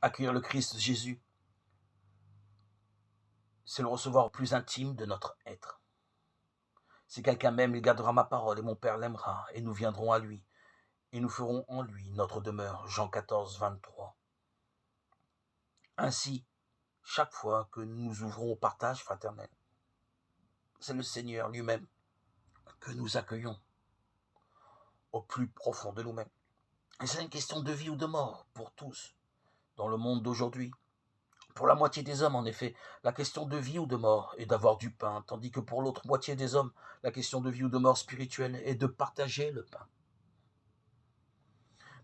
Accueillir le Christ Jésus, c'est le recevoir au plus intime de notre être. Si quelqu'un m'aime, il gardera ma parole, et mon Père l'aimera, et nous viendrons à lui, et nous ferons en lui notre demeure. Jean 14, 23. Ainsi, chaque fois que nous nous ouvrons au partage fraternel, c'est le Seigneur lui-même que nous accueillons au plus profond de nous-mêmes. Et c'est une question de vie ou de mort pour tous dans le monde d'aujourd'hui. Pour la moitié des hommes, en effet, la question de vie ou de mort est d'avoir du pain, tandis que pour l'autre moitié des hommes, la question de vie ou de mort spirituelle est de partager le pain.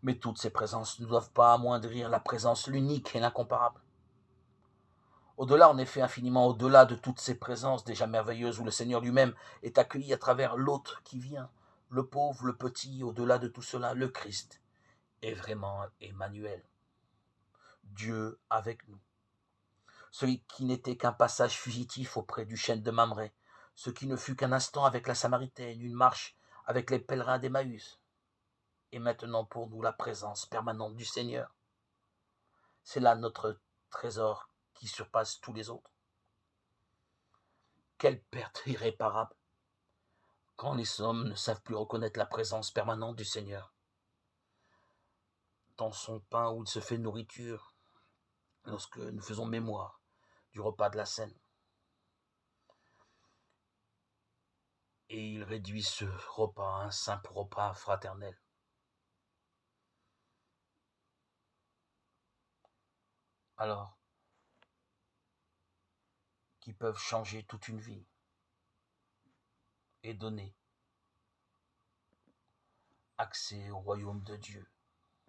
Mais toutes ces présences ne doivent pas amoindrir la présence l'unique et l'incomparable. Au-delà, en effet, infiniment au-delà de toutes ces présences déjà merveilleuses où le Seigneur lui-même est accueilli à travers l'autre qui vient, le pauvre, le petit, au-delà de tout cela, le Christ est vraiment Emmanuel, Dieu avec nous. Celui qui n'était qu'un passage fugitif auprès du chêne de Mamré, ce qui ne fut qu'un instant avec la Samaritaine, une marche avec les pèlerins d'Emmaüs, et maintenant pour nous la présence permanente du Seigneur. C'est là notre trésor qui surpasse tous les autres. Quelle perte irréparable quand les hommes ne savent plus reconnaître la présence permanente du Seigneur dans son pain où il se fait nourriture, lorsque nous faisons mémoire du repas de la Seine. Et il réduit ce repas à un simple repas fraternel. Alors, qui peuvent changer toute une vie et donner accès au royaume de Dieu.